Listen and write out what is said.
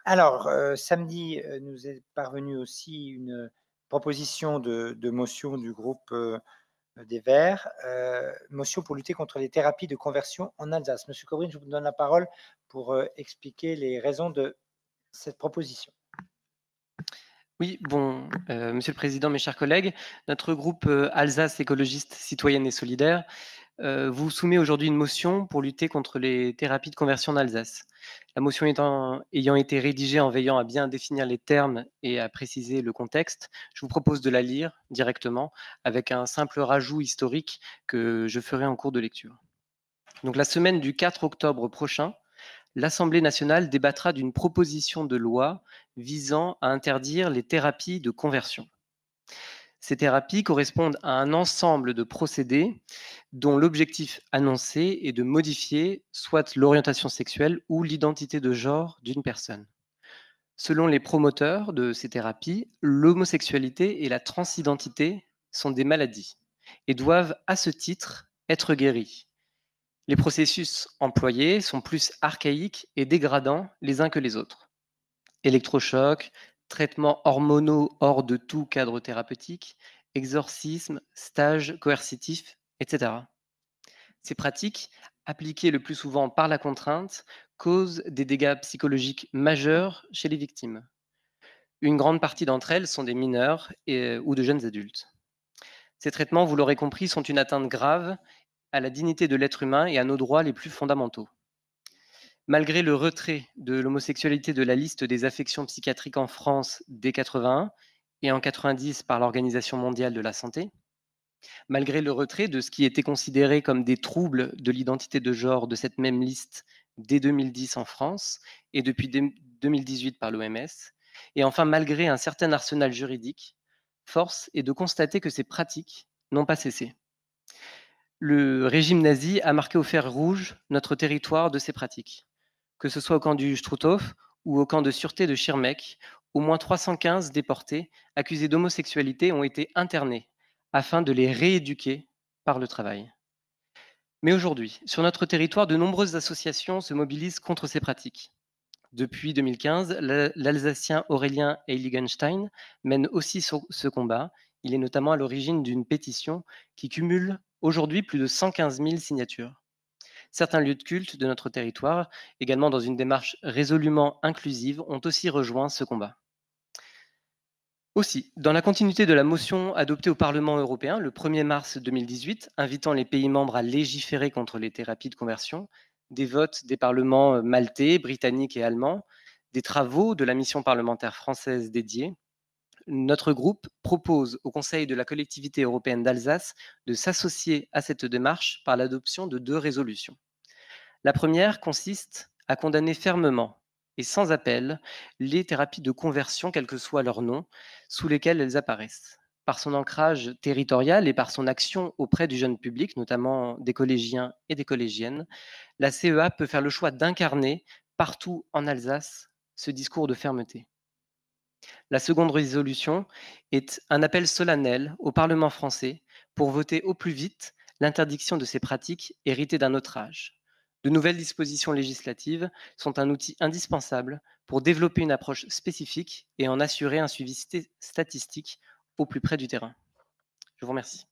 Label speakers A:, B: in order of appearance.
A: Alors, samedi, nous est parvenue aussi une proposition de motion du groupe, des Verts, motion pour lutter contre les thérapies de conversion en Alsace. Monsieur Cobrine, je vous donne la parole pour, expliquer les raisons de cette proposition.
B: Oui, bon, monsieur le président, mes chers collègues, notre groupe, Alsace écologiste citoyenne et solidaire, vous soumet aujourd'hui une motion pour lutter contre les thérapies de conversion en Alsace. La motion ayant été rédigée en veillant à bien définir les termes et à préciser le contexte, je vous propose de la lire directement avec un simple rajout historique que je ferai en cours de lecture. Donc la semaine du 4 octobre prochain, l'Assemblée nationale débattra d'une proposition de loi visant à interdire les thérapies de conversion. Ces thérapies correspondent à un ensemble de procédés dont l'objectif annoncé est de modifier soit l'orientation sexuelle ou l'identité de genre d'une personne. Selon les promoteurs de ces thérapies, l'homosexualité et la transidentité sont des maladies et doivent à ce titre être guéries. Les processus employés sont plus archaïques et dégradants les uns que les autres. Électrochocs, traitements hormonaux hors de tout cadre thérapeutique, exorcisme, stages coercitifs, etc. Ces pratiques, appliquées le plus souvent par la contrainte, causent des dégâts psychologiques majeurs chez les victimes. Une grande partie d'entre elles sont des mineurs ou de jeunes adultes. Ces traitements, vous l'aurez compris, sont une atteinte grave à la dignité de l'être humain et à nos droits les plus fondamentaux. Malgré le retrait de l'homosexualité de la liste des affections psychiatriques en France dès 81 et en 90 par l'Organisation mondiale de la santé, malgré le retrait de ce qui était considéré comme des troubles de l'identité de genre de cette même liste dès 2010 en France et depuis 2018 par l'OMS, et enfin malgré un certain arsenal juridique, force est de constater que ces pratiques n'ont pas cessé. Le régime nazi a marqué au fer rouge notre territoire de ces pratiques. Que ce soit au camp du Struthof ou au camp de sûreté de Schirmeck, au moins 315 déportés accusés d'homosexualité ont été internés afin de les rééduquer par le travail. Mais aujourd'hui, sur notre territoire, de nombreuses associations se mobilisent contre ces pratiques. Depuis 2015, l'Alsacien Aurélien Heiligenstein mène aussi ce combat. Il est notamment à l'origine d'une pétition qui cumule aujourd'hui plus de 115 000 signatures. Certains lieux de culte de notre territoire, également dans une démarche résolument inclusive, ont aussi rejoint ce combat. Aussi, dans la continuité de la motion adoptée au Parlement européen le 1er mars 2018, invitant les pays membres à légiférer contre les thérapies de conversion, des votes des parlements maltais, britanniques et allemands, des travaux de la mission parlementaire française dédiée, notre groupe propose au Conseil de la collectivité européenne d'Alsace de s'associer à cette démarche par l'adoption de 2 résolutions. La première consiste à condamner fermement et sans appel les thérapies de conversion, quel que soit leur nom, sous lesquelles elles apparaissent. Par son ancrage territorial et par son action auprès du jeune public, notamment des collégiens et des collégiennes, la CEA peut faire le choix d'incarner partout en Alsace ce discours de fermeté. La seconde résolution est un appel solennel au Parlement français pour voter au plus vite l'interdiction de ces pratiques héritées d'un autre âge. De nouvelles dispositions législatives sont un outil indispensable pour développer une approche spécifique et en assurer un suivi statistique au plus près du terrain. Je vous remercie.